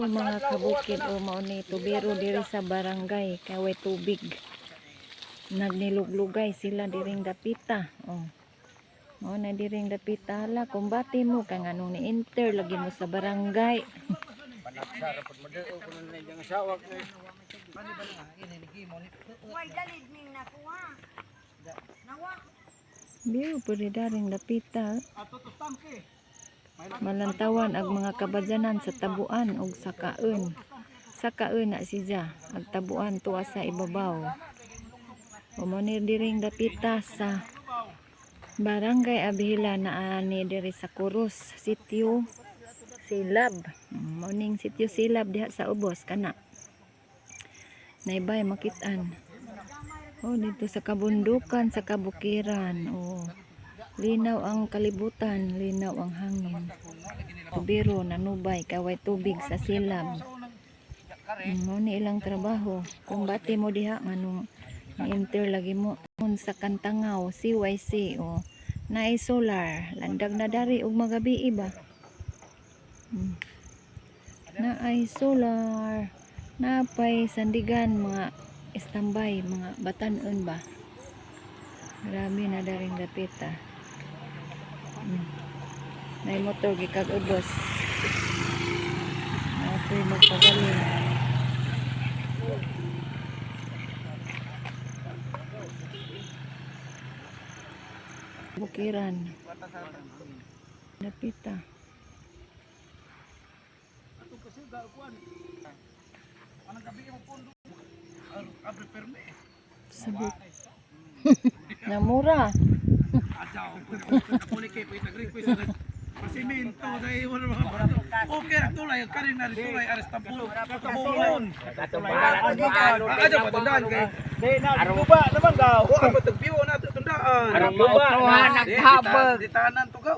mga kabukid o mao ni tubero diri sa barangay kay way tubig. Nagniluglugay sila diring dapita. Oh. Mao na diring dapita hala kumbati mo kay nganong ni enter lagi mo sa barangay. Panagsara pud madeo kun na yung asawa ko. Why dalid ning nakuha? Nawa. Biyo pwede daring dapita. Malantawan ang mga kabadyanan sa tabuan o sa kaon. Sa kaon na siya. Ang tabuan tuwa sa ibabaw. Umunir diring dapita sa barangay Abihila na ani diri sa Kuros, sitio Silab. Morning sitio Silab diha sa Ubos kana. Naibay makitaan. Oh, dito sa kabundukan, sa kabukiran. Oh. Linaw ang kalibutan, linaw ang hangin. Tubiro, nanubay, kaway tubig sa silab. Ni ilang trabaho. Kung bati mo diha, anong enter lagi mo sa Kantangaw, CYC, o naay solar, landag na dari og magabi iba. Naay solar, napay sandigan, mga standby, mga batanon ba. Grabe na daring dapita. May motor gikag ubos. Apoy magpagaling. Bukiran. Dapita. Sabot. Namura. Pasimento dahil wala mga bato. Okay, tulay, karin na tulay, ares tapulo. Kabungon. Aja pa tundaan kay. Aruba naman daw. O ang matagbiwo na tundaan. Aruba naghabag. Ditanan to ga.